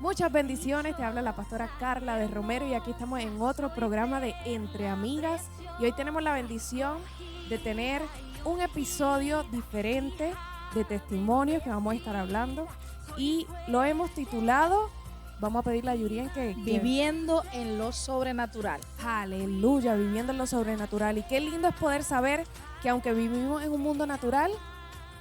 Muchas bendiciones, te habla la pastora Carla de Romero y aquí estamos en otro programa de Entre Amigas y hoy tenemos la bendición de tener un episodio diferente de testimonios que vamos a estar hablando y lo hemos titulado, vamos a pedirle a Yurien que Viviendo en lo sobrenatural. aleluya, viviendo en lo sobrenatural. Y qué lindo es poder saber que aunque vivimos en un mundo natural,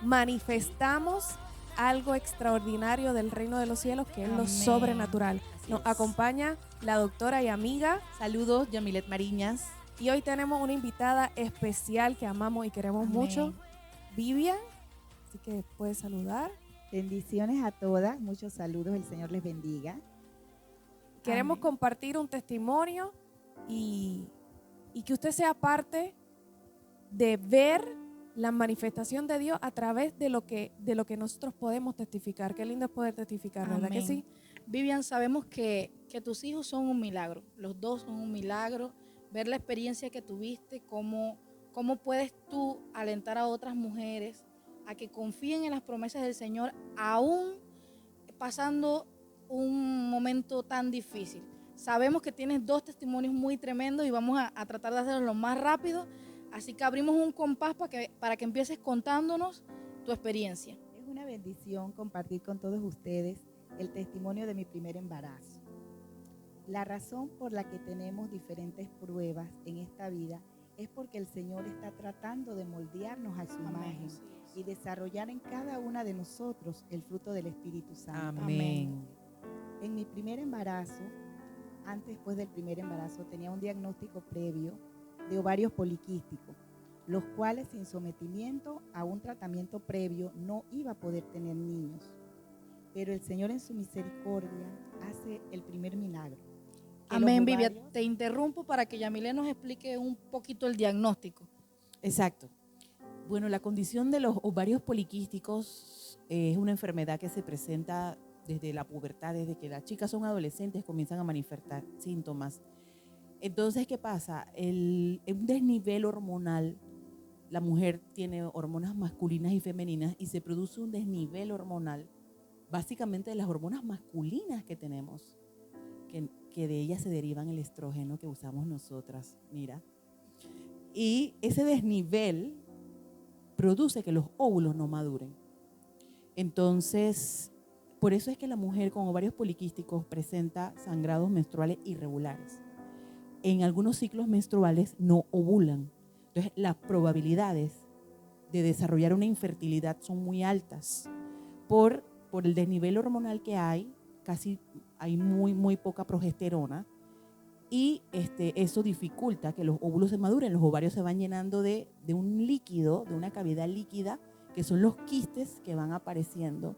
manifestamos algo extraordinario del reino de los cielos, que es lo Amén. sobrenatural. Nos acompaña la doctora y amiga. Saludos, Yamilet Mariñas. Y hoy tenemos una invitada especial que amamos y queremos Amén. mucho, Vivian. Así que puedes saludar. Bendiciones a todas, muchos saludos, el Señor les bendiga. Queremos Amén. compartir un testimonio y que usted sea parte de ver la manifestación de Dios a través de lo que nosotros podemos testificar. Qué lindo es poder testificar, ¿verdad Amén. que sí? Vivian, sabemos que tus hijos son un milagro. Los dos son un milagro. Ver la experiencia que tuviste, cómo puedes tú alentar a otras mujeres a que confíen en las promesas del Señor, aún pasando un momento tan difícil. Sabemos que tienes dos testimonios muy tremendos y vamos a tratar de hacerlo lo más rápido. Así que abrimos un compás para que empieces contándonos tu experiencia. Es una bendición compartir con todos ustedes el testimonio de mi primer embarazo. La razón por la que tenemos diferentes pruebas en esta vida es porque el Señor está tratando de moldearnos a su imagen y desarrollar en cada una de nosotros el fruto del Espíritu Santo. Amén. En mi primer embarazo, después del primer embarazo, tenía un diagnóstico previo de ovarios poliquísticos, los cuales sin sometimiento a un tratamiento previo no iba a poder tener niños. Pero el Señor en su misericordia hace el primer milagro. Amén, Vivian. Te interrumpo para que Yamile nos explique un poquito el diagnóstico. Exacto. Bueno, la condición de los ovarios poliquísticos es una enfermedad que se presenta desde la pubertad, desde que las chicas son adolescentes comienzan a manifestar síntomas. Entonces, ¿qué pasa? En un desnivel hormonal, la mujer tiene hormonas masculinas y femeninas y se produce un desnivel hormonal, básicamente de las hormonas masculinas que tenemos, que de ellas se derivan el estrógeno que usamos nosotras, mira. Y ese desnivel produce que los óvulos no maduren. Entonces, por eso es que la mujer con ovarios poliquísticos presenta sangrados menstruales irregulares. En algunos ciclos menstruales no ovulan. Entonces, las probabilidades de desarrollar una infertilidad son muy altas. Por el desnivel hormonal que hay, casi hay muy poca progesterona y eso dificulta que los óvulos se maduren. Los ovarios se van llenando de un líquido, de una cavidad líquida, que son los quistes que van apareciendo,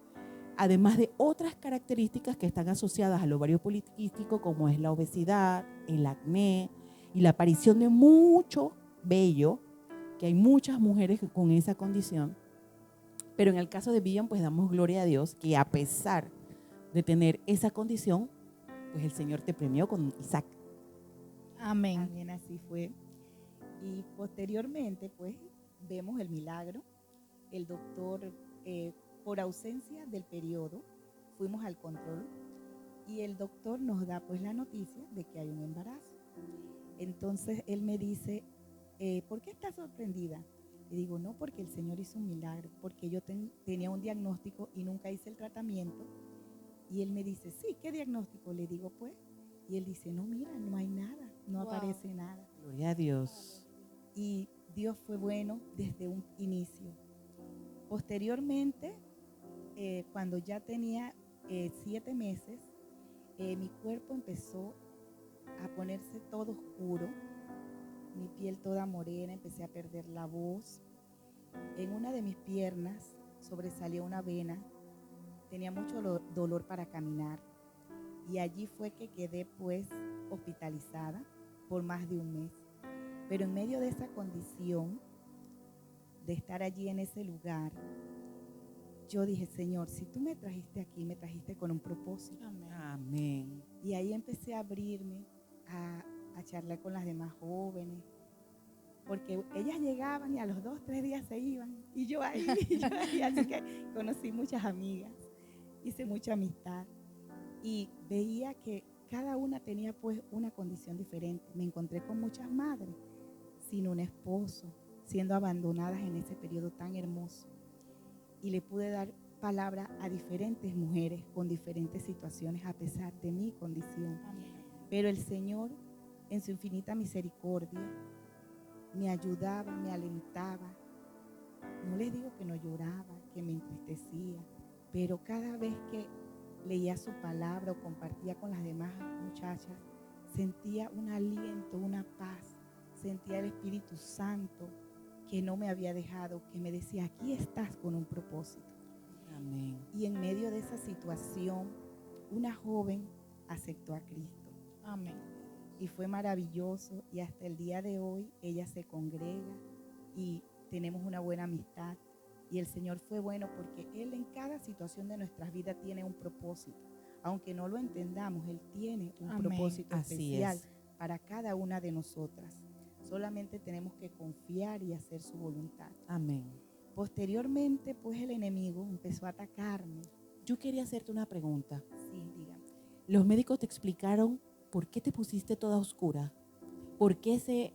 además de otras características que están asociadas al ovario poliquístico, como es la obesidad, el acné y la aparición de mucho vello, que hay muchas mujeres con esa condición. Pero en el caso de Vivian, pues damos gloria a Dios que a pesar de tener esa condición, pues el Señor te premió con Isaac. Amén. También así fue. Y posteriormente, pues, vemos el milagro. El doctor, por ausencia del periodo, fuimos al control y el doctor nos da, pues, la noticia de que hay un embarazo. Entonces, él me dice, ¿por qué estás sorprendida? Le digo, no, porque el Señor hizo un milagro, porque yo tenía un diagnóstico y nunca hice el tratamiento. Y él me dice, sí, ¿qué diagnóstico? Le digo, pues, y él dice, no, mira, no hay nada, no aparece nada. Gloria a Dios. Y Dios fue bueno desde un inicio. Posteriormente, cuando ya tenía 7 meses, mi cuerpo empezó a ponerse todo oscuro, mi piel toda morena, empecé a perder la voz. En una de mis piernas sobresalió una vena, tenía mucho dolor para caminar y allí fue que quedé, pues, hospitalizada por más de un mes. Pero en medio de esa condición, de estar allí en ese lugar, yo dije, Señor, si tú me trajiste aquí, me trajiste con un propósito. Amén. Y ahí empecé a abrirme, a charlar con las demás jóvenes, porque ellas llegaban y a los 2-3 días se iban, y yo ahí, así que conocí muchas amigas, hice mucha amistad. y veía que cada una tenía pues una condición diferente. Me encontré con muchas madres sin un esposo, siendo abandonadas en ese periodo tan hermoso. Y le pude dar palabra a diferentes mujeres con diferentes situaciones a pesar de mi condición. Pero el Señor, en su infinita misericordia, me ayudaba, me alentaba. No les digo que no lloraba, que me entristecía, pero cada vez que leía su palabra o compartía con las demás muchachas, sentía un aliento, una paz, sentía el Espíritu Santo que no me había dejado, que me decía, aquí estás con un propósito. Amén. Y en medio de esa situación, una joven aceptó a Cristo. Amén. Y fue maravilloso, y hasta el día de hoy ella se congrega y tenemos una buena amistad. Y el Señor fue bueno porque Él en cada situación de nuestras vidas tiene un propósito. Aunque no lo entendamos, Él tiene un Amén. propósito Así especial es. para cada una de nosotras. Solamente tenemos que confiar y hacer su voluntad. Amén. Posteriormente, pues el enemigo empezó a atacarme. Yo quería hacerte una pregunta. Sí, dígame. Los médicos te explicaron por qué te pusiste toda oscura, por qué se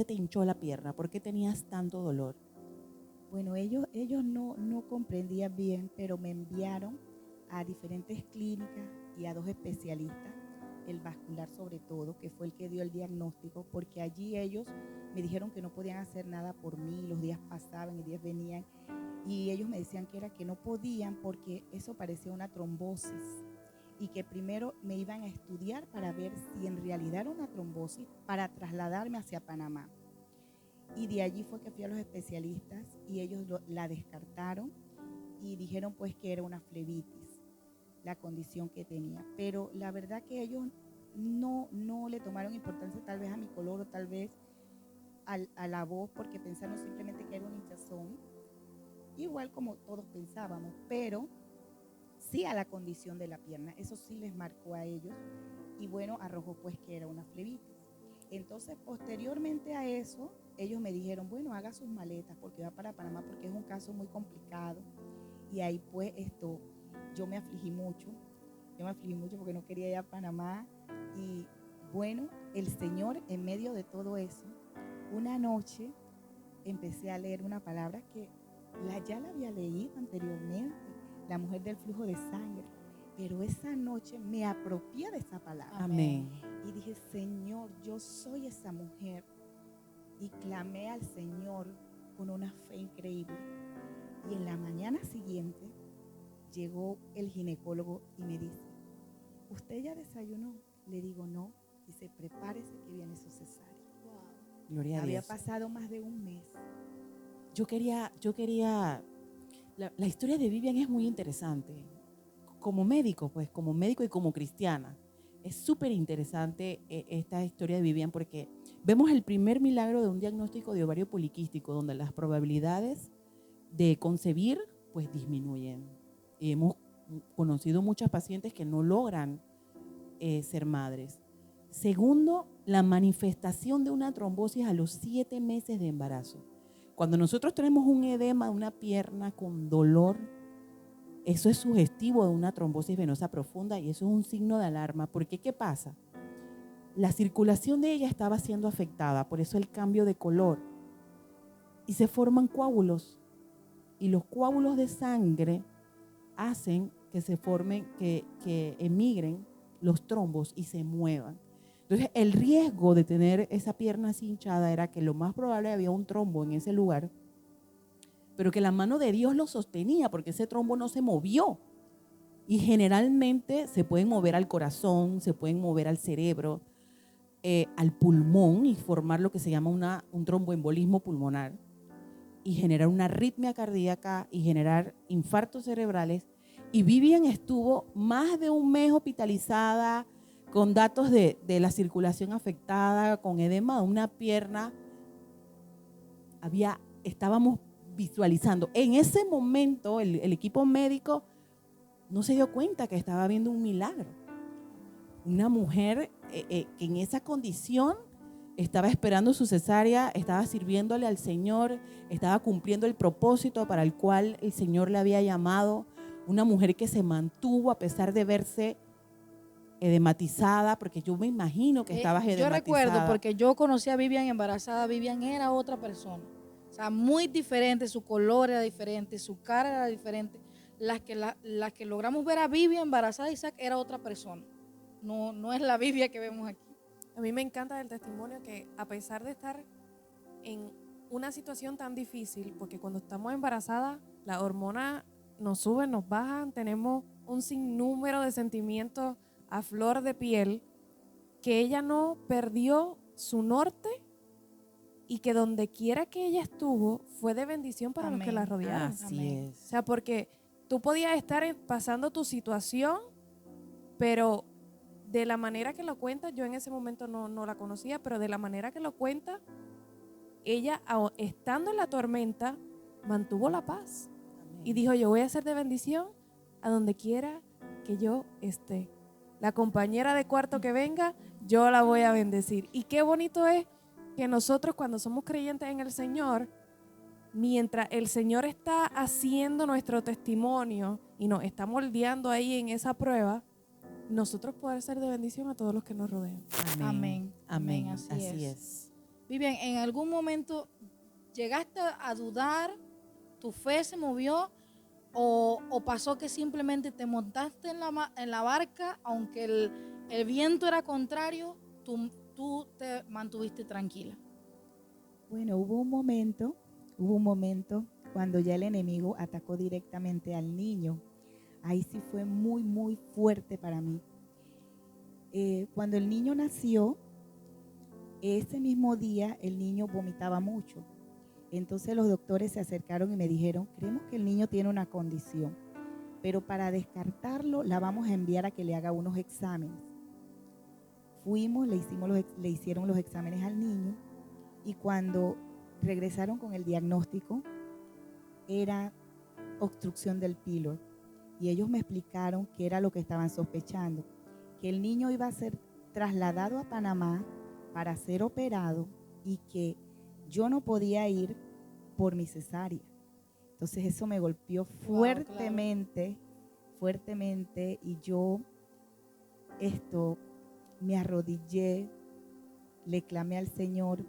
te hinchó la pierna, por qué tenías tanto dolor. Bueno, ellos no comprendían bien, pero me enviaron a diferentes clínicas y a 2 especialistas, el vascular sobre todo, que fue el que dio el diagnóstico, porque allí ellos me dijeron que no podían hacer nada por mí, los días pasaban y días venían, y ellos me decían que no podían porque eso parecía una trombosis, y que primero me iban a estudiar para ver si en realidad era una trombosis, para trasladarme hacia Panamá. Y de allí fue que fui a los especialistas y ellos la descartaron y dijeron pues que era una flebitis, la condición que tenía. Pero la verdad que ellos no le tomaron importancia tal vez a mi color o tal vez a la voz, porque pensaron simplemente que era un hinchazón, igual como todos pensábamos, pero sí a la condición de la pierna. Eso sí les marcó a ellos y bueno, arrojó pues que era una flebitis. Entonces, posteriormente a eso, ellos me dijeron, bueno, haga sus maletas porque va para Panamá, porque es un caso muy complicado. Y ahí pues yo me afligí mucho porque no quería ir a Panamá. Y bueno, el Señor en medio de todo eso, una noche empecé a leer una palabra que ya la había leído anteriormente, la mujer del flujo de sangre. Pero esa noche me apropié de esa palabra. Amén. Y dije, Señor, yo soy esa mujer. Y clamé al Señor con una fe increíble. Y en la mañana siguiente llegó el ginecólogo y me dice, ¿usted ya desayunó? Le digo, no. Dice, prepárese que viene su cesárea. Gloria a Había Dios. pasado más de un mes. Yo quería, la historia de Vivian es muy interesante. Como médico y como cristiana, es súper interesante esta historia de Vivian porque vemos el primer milagro de un diagnóstico de ovario poliquístico donde las probabilidades de concebir pues disminuyen. Y hemos conocido muchas pacientes que no logran ser madres. Segundo, la manifestación de una trombosis a los 7 meses de embarazo. Cuando nosotros tenemos un edema de una pierna con dolor, eso es sugestivo de una trombosis venosa profunda y eso es un signo de alarma. Porque ¿qué pasa? La circulación de ella estaba siendo afectada, por eso el cambio de color. Y se forman coágulos. Y los coágulos de sangre hacen que se formen, que emigren los trombos y se muevan. Entonces, el riesgo de tener esa pierna así hinchada era que lo más probable había un trombo en ese lugar, pero que la mano de Dios lo sostenía porque ese trombo no se movió. Y generalmente se pueden mover al corazón, se pueden mover al cerebro, al pulmón y formar lo que se llama un tromboembolismo pulmonar y generar una arritmia cardíaca y generar infartos cerebrales. Y Vivian estuvo más de un mes hospitalizada con datos de la circulación afectada, con edema de una pierna. Estábamos visualizando. En ese momento el equipo médico no se dio cuenta que estaba viendo un milagro. Una mujer que en esa condición estaba esperando su cesárea, estaba sirviéndole al Señor, estaba cumpliendo el propósito para el cual el Señor le había llamado. Una mujer que se mantuvo a pesar de verse edematizada, porque yo me imagino que estabas Yo edematizada. recuerdo, porque yo conocí a Vivian embarazada. Vivian era otra persona. O sea, muy diferente, su color era diferente, su cara era diferente. Las que logramos ver a Vivian embarazada de Isaac era otra persona. No es la Vivian que vemos aquí. A mí me encanta el testimonio que a pesar de estar en una situación tan difícil, porque cuando estamos embarazadas, las hormonas nos suben, nos bajan, tenemos un sinnúmero de sentimientos a flor de piel, que ella no perdió su norte y que donde quiera que ella estuvo fue de bendición para los que la rodearon. Así Amén. es. O sea, porque tú podías estar pasando tu situación, pero de la manera que lo cuenta, yo en ese momento no la conocía, pero de la manera que lo cuenta, ella, estando en la tormenta, mantuvo la paz. Amén. Y dijo, yo voy a ser de bendición a donde quiera que yo esté. La compañera de cuarto que venga, yo la voy a bendecir. Y qué bonito es que nosotros cuando somos creyentes en el Señor, mientras el Señor está haciendo nuestro testimonio y nos está moldeando ahí en esa prueba, nosotros poder ser de bendición a todos los que nos rodean. Amén. Amén. Amén, Así así es. Vivian, ¿en algún momento llegaste a dudar? ¿Tu fe se movió? ¿O pasó que simplemente te montaste en la barca, aunque el viento era contrario, tú te mantuviste tranquila? Bueno, hubo un momento cuando ya el enemigo atacó directamente al niño. Ahí sí fue muy, muy fuerte para mí. Cuando el niño nació, ese mismo día el niño vomitaba mucho. Entonces los doctores se acercaron y me dijeron, creemos que el niño tiene una condición, pero para descartarlo la vamos a enviar a que le haga unos exámenes. Fuimos, le hicieron los exámenes al niño y cuando regresaron con el diagnóstico era obstrucción del píloro y ellos me explicaron qué era lo que estaban sospechando, que el niño iba a ser trasladado a Panamá para ser operado y que yo no podía ir por mi cesárea. Entonces eso me golpeó fuertemente y yo me arrodillé, le clamé al Señor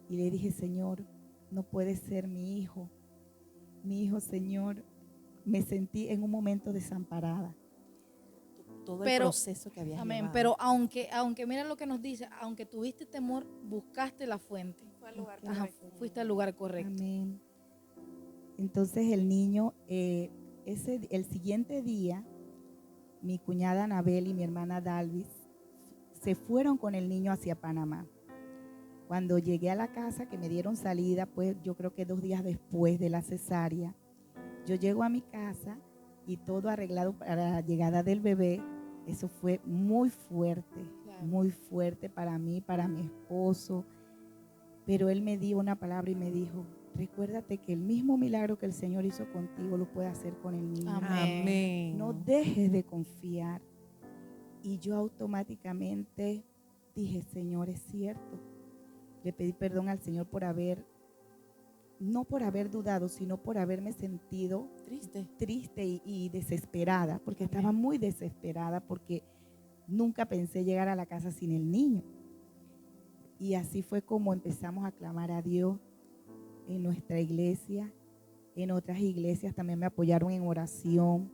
y le dije, Señor, no puede ser mi hijo, Señor. Me sentí en un momento desamparada. Todo el proceso que habías Amén. llevado. Pero aunque mira lo que nos dice, aunque tuviste temor, buscaste la fuente. Fue al lugar Ajá, correcto. fuiste al lugar correcto. Amén. Entonces el niño, el siguiente día, mi cuñada Anabel y mi hermana Dalvis se fueron con el niño hacia Panamá. Cuando llegué a la casa, que me dieron salida, pues yo creo que 2 días después de la cesárea, yo llego a mi casa y todo arreglado para la llegada del bebé. Eso fue muy fuerte, Claro. muy fuerte para mí, para mi esposo. Pero él me dio una palabra y me dijo, recuérdate que el mismo milagro que el Señor hizo contigo lo puede hacer con el niño. Amén. No dejes de confiar. Y yo automáticamente dije, Señor, es cierto. Le pedí perdón al Señor no por haber dudado, sino por haberme sentido triste y desesperada, porque estaba muy desesperada, porque nunca pensé llegar a la casa sin el niño. Y así fue como empezamos a clamar a Dios en nuestra iglesia, en otras iglesias también me apoyaron en oración.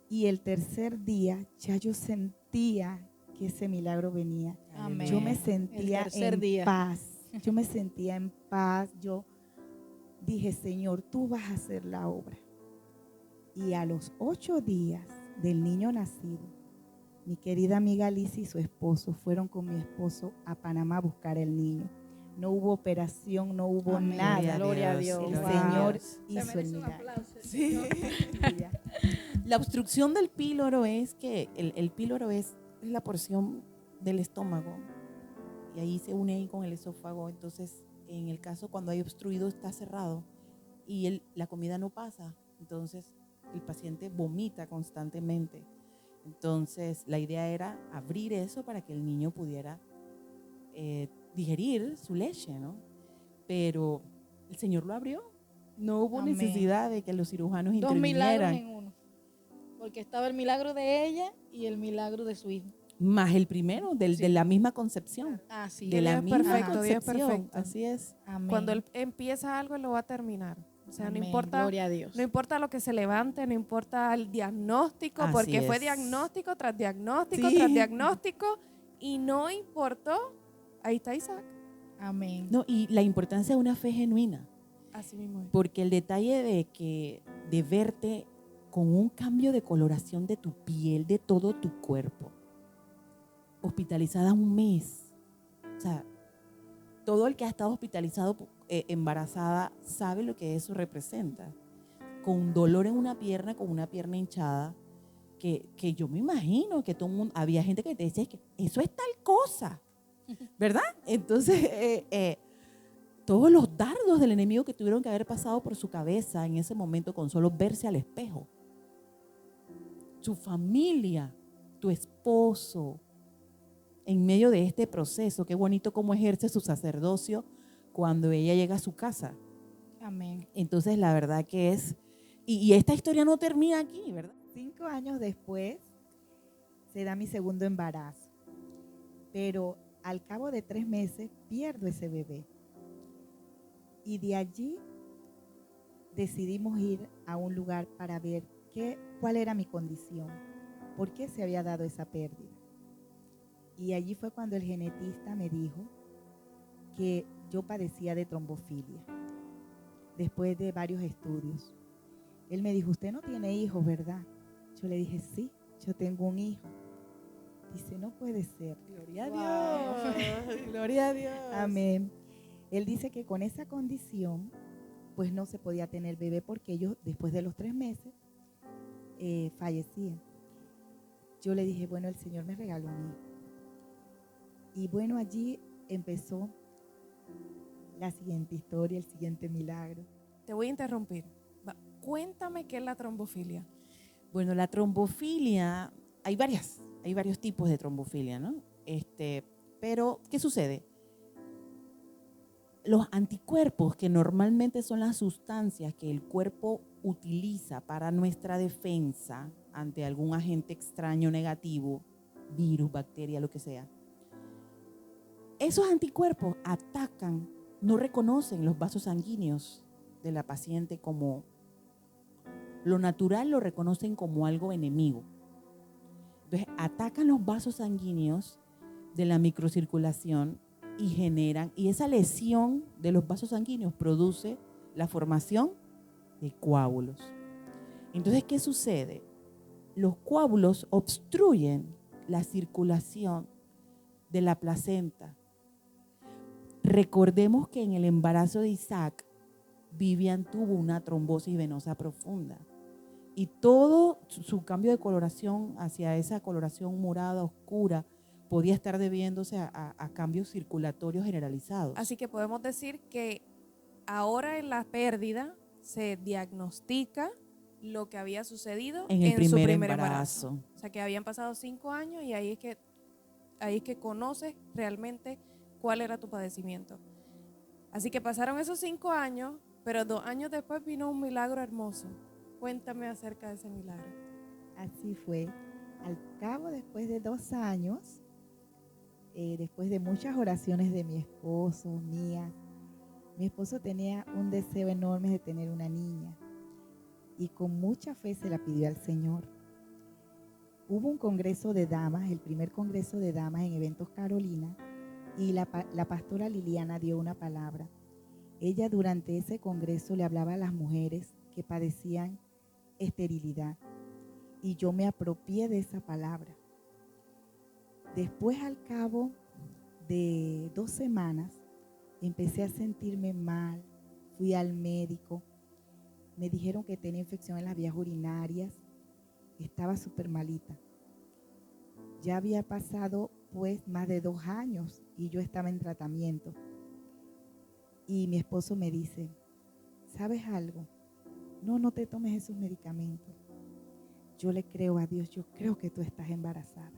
Y el tercer día ya yo sentía que ese milagro venía. Amén. Yo me sentía paz. Yo me sentía en paz. Yo dije, Señor, tú vas a hacer la obra. Y a los 8 días del niño nacido, mi querida amiga Alicia y su esposo fueron con mi esposo a Panamá a buscar el niño. No hubo operación, no hubo Amén. nada. Gloria a Dios. El Wow. Señor Se hizo merece el un milagro. aplauso. Sí. La obstrucción del píloro es que el píloro es la porción del estómago y ahí se une ahí con el esófago. Entonces, en el caso cuando hay obstruido está cerrado y la comida no pasa, entonces el paciente vomita constantemente. Entonces, la idea era abrir eso para que el niño pudiera digerir su leche, ¿no? Pero el Señor lo abrió. No hubo Amén. necesidad de que los cirujanos 2 milagros intervinieran. en uno. Porque estaba el milagro de ella y el milagro de su hijo. Más el primero, de la misma concepción. Así De es. la Dios es misma perfecto, Dios es concepción. perfecto. Así es. Amén. Cuando Él empieza algo, Él lo va a terminar. O sea, Amén. no importa, Gloria a Dios. no importa lo que se levante, no importa el diagnóstico, Así porque fue es. diagnóstico tras diagnóstico Sí. tras diagnóstico y no importó. Ahí está Isaac. Amén. No, y la importancia de una fe genuina. Así mismo es. Porque el detalle de verte con un cambio de coloración de tu piel, de todo tu cuerpo, hospitalizada un mes. O sea, todo el que ha estado hospitalizado embarazada sabe lo que eso representa. Con dolor en una pierna, con una pierna hinchada, que yo me imagino que todo el mundo, había gente que te decía que eso es tal cosa, ¿verdad? Entonces, todos los dardos del enemigo que tuvieron que haber pasado por su cabeza en ese momento con solo verse al espejo. Su familia, tu esposo, en medio de este proceso, qué bonito cómo ejerce su sacerdocio cuando ella llega a su casa. Amén. Entonces, la verdad que es, y esta historia no termina aquí, ¿verdad? 5 años después se da mi segundo embarazo, pero al cabo de 3 meses pierdo ese bebé. Y de allí decidimos ir a un lugar para ver cuál era mi condición, por qué se había dado esa pérdida. Y allí fue cuando el genetista me dijo que yo padecía de trombofilia, después de varios estudios. Él me dijo, usted no tiene hijos, ¿verdad? Yo le dije, sí, yo tengo un hijo. Dice, no puede ser. Gloria a Dios, gloria a Dios. Amén. Él dice que con esa condición, pues no se podía tener bebé porque ellos, después de los 3 meses, fallecían. Yo le dije, bueno, el Señor me regaló un hijo. Y bueno, allí empezó la siguiente historia, el siguiente milagro. Te voy a interrumpir. Cuéntame qué es la trombofilia. Bueno, la trombofilia, hay varios tipos de trombofilia, ¿no? Pero, ¿qué sucede? Los anticuerpos, que normalmente son las sustancias que el cuerpo utiliza para nuestra defensa ante algún agente extraño negativo, virus, bacteria, lo que sea, esos anticuerpos atacan, no reconocen los vasos sanguíneos de la paciente como lo natural, lo reconocen como algo enemigo. Entonces, atacan los vasos sanguíneos de la microcirculación y generan, y esa lesión de los vasos sanguíneos produce la formación de coágulos. Entonces, ¿qué sucede? Los coágulos obstruyen la circulación de la placenta. Recordemos que en el embarazo de Isaac, Vivian tuvo una trombosis venosa profunda y todo su cambio de coloración hacia esa coloración morada oscura podía estar debiéndose a cambios circulatorios generalizados. Así que podemos decir que ahora en la pérdida se diagnostica lo que había sucedido en el su primer primer embarazo. O sea, que habían pasado 5 años y ahí es que conoces realmente cuál era tu padecimiento. Así que pasaron esos 5 años, pero 2 años después vino un milagro hermoso. Cuéntame acerca de ese milagro. Así fue. Al cabo, después de 2 años, después de muchas oraciones de mi esposo, mías, mi esposo tenía un deseo enorme de tener una niña y con mucha fe se la pidió al Señor. Hubo un congreso de damas, el primer congreso de damas en Eventos Carolina, y la pastora Liliana dio una palabra. Ella durante ese congreso le hablaba a las mujeres que padecían esterilidad y yo me apropié de esa palabra. Después, al cabo de 2 semanas, empecé a sentirme mal, fui al médico, me dijeron que tenía infección en las vías urinarias, estaba súper malita. Ya había pasado pues más de 2 años y yo estaba en tratamiento. Y mi esposo me dice, ¿sabes algo? No te tomes esos medicamentos. Yo le creo a Dios, yo creo que tú estás embarazada.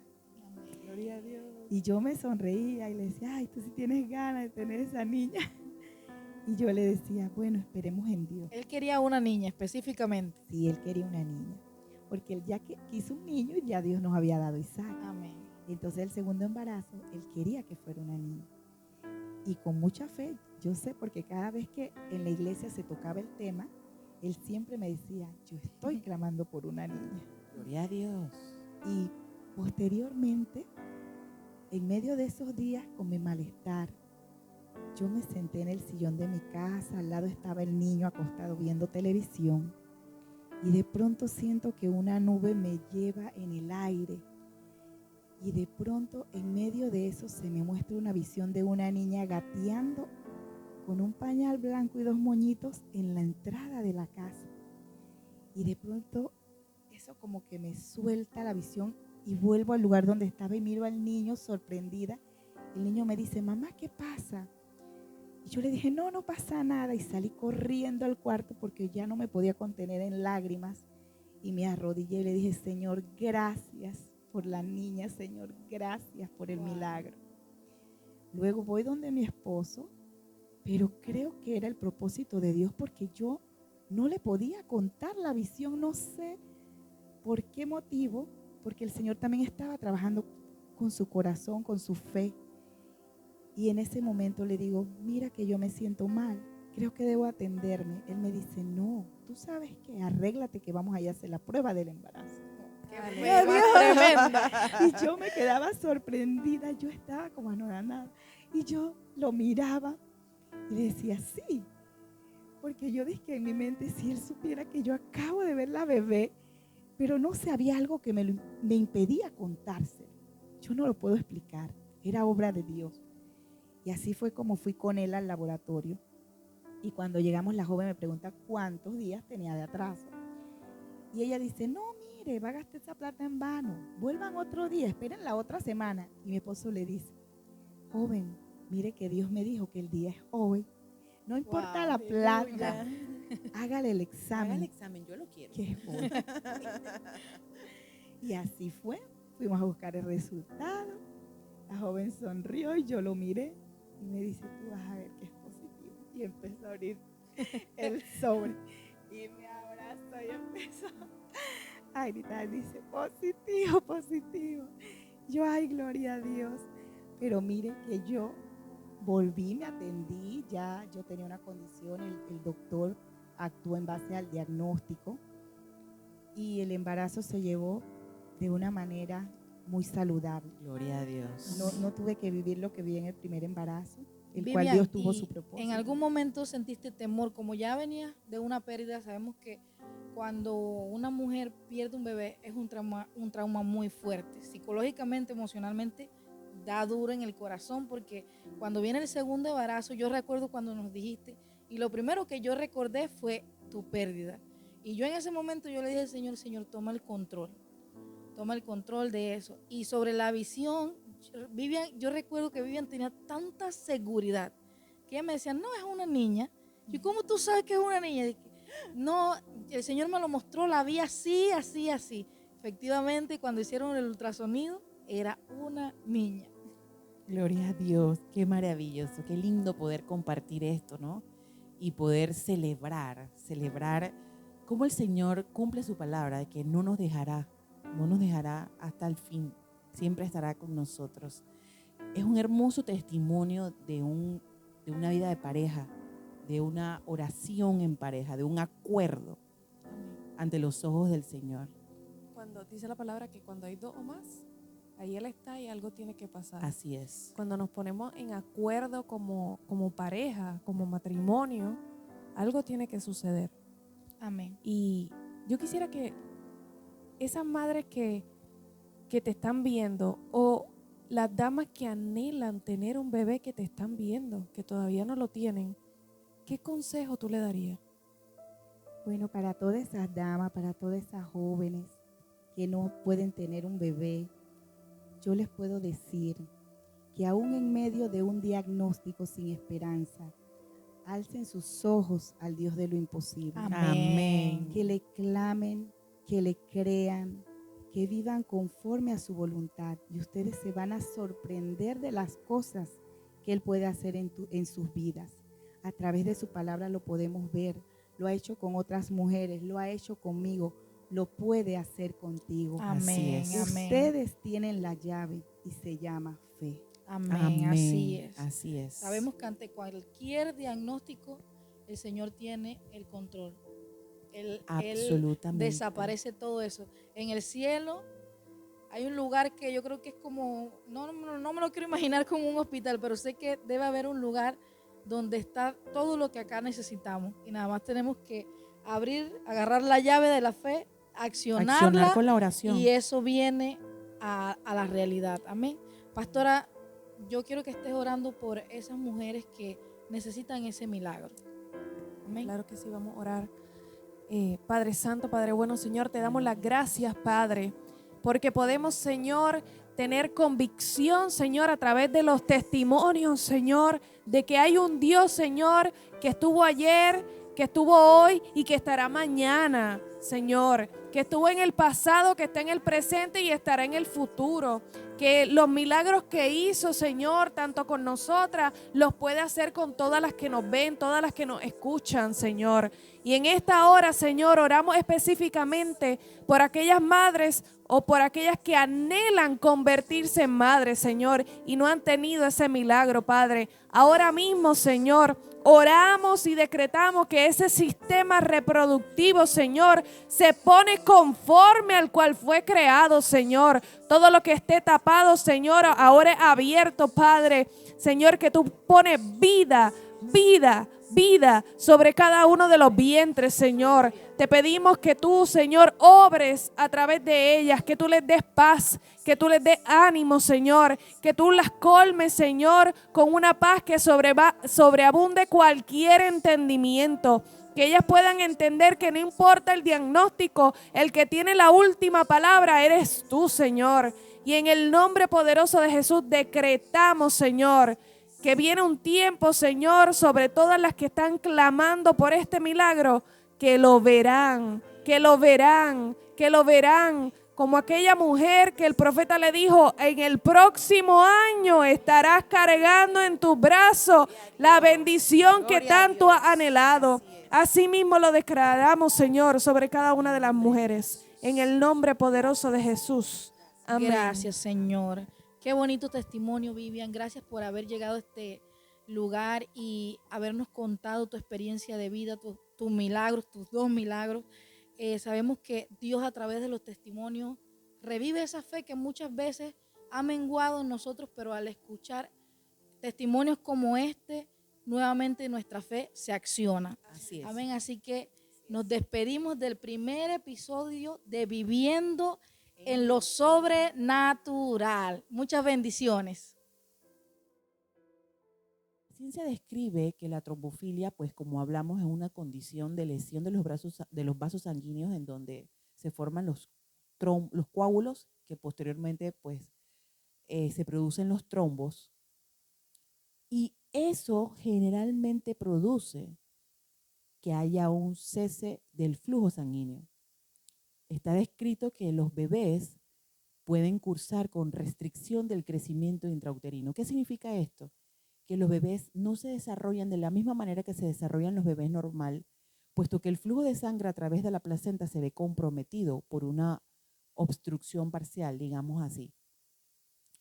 Gloria a Dios. Y yo me sonreía y le decía, ay, tú sí tienes ganas de tener esa niña. Y yo le decía, bueno, esperemos en Dios. Él quería una niña específicamente. Sí, él quería una niña. porque él ya quiso un niño y ya Dios nos había dado Isaac. Amén. Entonces el segundo embarazo, él quería que fuera una niña. Y con mucha fe, yo sé, porque cada vez que en la iglesia se tocaba el tema, él siempre me decía, yo estoy clamando por una niña. Gloria a Dios. Y posteriormente, en medio de esos días con mi malestar, yo me senté en el sillón de mi casa, al lado estaba el niño acostado viendo televisión, y de pronto siento que una nube me lleva en el aire. Y de pronto, en medio de eso, se me muestra una visión de una niña gateando con un pañal blanco y 2 moñitos en la entrada de la casa. Y de pronto, eso como que me suelta la visión y vuelvo al lugar donde estaba y miro al niño sorprendida. El niño me dice, mamá, ¿qué pasa? Y yo le dije, no, no pasa nada. Y salí corriendo al cuarto porque ya no me podía contener en lágrimas. Y me arrodillé y le dije, Señor, gracias por la niña, Señor, gracias por el milagro. Luego voy donde mi esposo, pero creo que era el propósito de Dios porque yo no le podía contar la visión, no sé por qué motivo, porque el Señor también estaba trabajando con su corazón, con su fe. Y en ese momento le digo, mira que yo me siento mal, creo que debo atenderme. Él me dice, no, tú sabes que arréglate que vamos a ir a hacer la prueba del embarazo. Tremenda. Y yo me quedaba sorprendida, yo estaba como anonadada. Y yo lo miraba y le decía, sí, porque yo dije que en mi mente, si él supiera que yo acabo de ver la bebé, pero no sé, había algo que me impedía contárselo. Yo no lo puedo explicar, era obra de Dios. Y así fue como fui con él al laboratorio. Y cuando llegamos, la joven me pregunta cuántos días tenía de atraso. Y ella dice, no, mire, va a gastar esa plata en vano. Vuelvan otro día, esperen la otra semana. Y mi esposo le dice, joven, mire que Dios me dijo que el día es hoy. No importa la plata, hágale el examen. Haga el examen, yo lo quiero. Que es hoy. Y así fue. Fuimos a buscar el resultado. La joven sonrió y yo lo miré. Y me dice, tú vas a ver que es positivo. Y empezó a abrir el sobre. Y me abrazó y empezó a gritar. Dice, positivo, positivo. Yo, ay, gloria a Dios. Pero mire que yo volví, me atendí. Ya yo tenía una condición. El doctor actuó en base al diagnóstico. Y el embarazo se llevó de una manera muy saludable. Gloria a Dios. No tuve que vivir lo que viví en el primer embarazo, el Vivian, cual Dios tuvo ¿y su propósito. en algún momento sentiste temor? Como ya venía de una pérdida, sabemos que cuando una mujer pierde un bebé es un trauma muy fuerte. Psicológicamente, emocionalmente, da duro en el corazón porque cuando viene el segundo embarazo, yo recuerdo cuando nos dijiste, y lo primero que yo recordé fue tu pérdida. Y yo en ese momento yo le dije al Señor, Señor, toma el control de eso. Y sobre la visión, Vivian, yo recuerdo que Vivian tenía tanta seguridad que ella me decía, no, es una niña. ¿Y cómo tú sabes que es una niña? Dije, no, el Señor me lo mostró, la vi así, así, así. Efectivamente, cuando hicieron el ultrasonido, era una niña. Gloria a Dios, qué maravilloso, qué lindo poder compartir esto, ¿no? Y poder celebrar cómo el Señor cumple su palabra de que no nos dejará hasta el fin, siempre estará con nosotros. Es un hermoso testimonio de una vida de pareja, de una oración en pareja, de un acuerdo ante los ojos del Señor. Cuando dice la palabra que cuando hay 2 o más, ahí Él está y algo tiene que pasar. Así es. Cuando nos ponemos en acuerdo como pareja, como matrimonio, algo tiene que suceder. Amén. Y yo quisiera que esas madres que te están viendo o las damas que anhelan tener un bebé que te están viendo, que todavía no lo tienen, ¿qué consejo tú le darías? Bueno, para todas esas damas, para todas esas jóvenes que no pueden tener un bebé, yo les puedo decir que aún en medio de un diagnóstico sin esperanza, alcen sus ojos al Dios de lo imposible. Amén. Que le clamen, que le crean, que vivan conforme a su voluntad. Y ustedes se van a sorprender de las cosas que Él puede hacer en sus vidas. A través de su palabra lo podemos ver. Lo ha hecho con otras mujeres, lo ha hecho conmigo. lo puede hacer contigo. Amén, es. amén. Ustedes tienen la llave y se llama fe. Amén, así es. Así es. Sabemos que ante cualquier diagnóstico, el Señor tiene el control. Él Absolutamente. desaparece todo eso. En el cielo hay un lugar que yo creo que es como, no me lo quiero imaginar como un hospital, pero sé que debe haber un lugar donde está todo lo que acá necesitamos. Y nada más tenemos que agarrar la llave de la fe, accionar con la oración. y eso viene a la realidad. Amén. Pastora, yo quiero que estés orando por esas mujeres que necesitan ese milagro. Amén. Claro que sí, vamos a orar. Padre Santo, Padre bueno, Señor, te damos las gracias, Padre, porque podemos, Señor, tener convicción, Señor, a través de los testimonios, Señor, de que hay un Dios, Señor, que estuvo ayer, que estuvo hoy y que estará mañana, Señor, que estuvo en el pasado, que está en el presente y estará en el futuro. Que los milagros que hizo, Señor, tanto con nosotras, los puede hacer con todas las que nos ven, todas las que nos escuchan, Señor. Y en esta hora, Señor, oramos específicamente por aquellas madres o por aquellas que anhelan convertirse en madres, Señor, y no han tenido ese milagro, Padre. Ahora mismo, Señor, oramos y decretamos que ese sistema reproductivo, Señor, se pone conforme al cual fue creado, Señor. Todo lo que esté tapado, Señor, ahora es abierto, Padre. Señor, que tú pones vida sobre cada uno de los vientres, Señor. Te pedimos que tú, Señor, obres a través de ellas, que tú les des paz, que tú les des ánimo, Señor, que tú las colmes, Señor, con una paz que sobreabunde cualquier entendimiento. Que ellas puedan entender que no importa el diagnóstico, el que tiene la última palabra eres tú, Señor. Y en el nombre poderoso de Jesús decretamos, Señor, que viene un tiempo, Señor, sobre todas las que están clamando por este milagro, que lo verán, como aquella mujer que el profeta le dijo, en el próximo año estarás cargando en tus brazos la bendición que tanto has anhelado. Así mismo lo declaramos, Señor, sobre cada una de las mujeres, en el nombre poderoso de Jesús. Amén. Gracias, Señor. Qué bonito testimonio, Vivian. Gracias por haber llegado a este lugar y habernos contado tu experiencia de vida, tus milagros, tus 2 milagros. Sabemos que Dios a través de los testimonios revive esa fe que muchas veces ha menguado en nosotros, pero al escuchar testimonios como este, nuevamente nuestra fe se acciona. Así es. Amén. Así que nos despedimos del primer episodio de Viviendo en lo Sobrenatural. Muchas bendiciones. La ciencia describe que la trombofilia, pues como hablamos, es una condición de lesión de los vasos sanguíneos en donde se forman los coágulos que posteriormente pues se producen los trombos, y eso generalmente produce que haya un cese del flujo sanguíneo. Está descrito que los bebés pueden cursar con restricción del crecimiento intrauterino. ¿Qué significa esto? Que los bebés no se desarrollan de la misma manera que se desarrollan los bebés normal, puesto que el flujo de sangre a través de la placenta se ve comprometido por una obstrucción parcial, digamos así.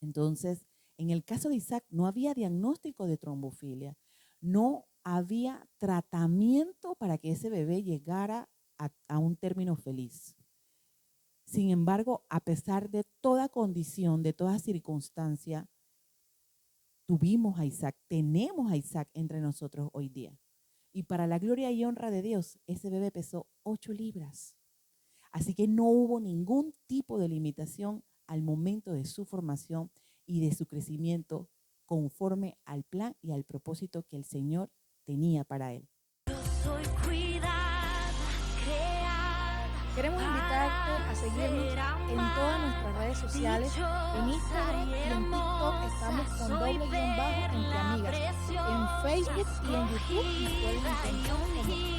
Entonces, en el caso de Isaac no había diagnóstico de trombofilia, no había tratamiento para que ese bebé llegara a un término feliz. Sin embargo, a pesar de toda condición, de toda circunstancia, tuvimos a Isaac, tenemos a Isaac entre nosotros hoy día. Y para la gloria y honra de Dios, ese bebé pesó 8 libras. Así que no hubo ningún tipo de limitación al momento de su formación y de su crecimiento conforme al plan y al propósito que el Señor tenía para él. Queremos invitarte a seguirnos en todas nuestras redes sociales. En Instagram y en TikTok estamos con _entre amigas. En Facebook y en YouTube nos pueden encontrar como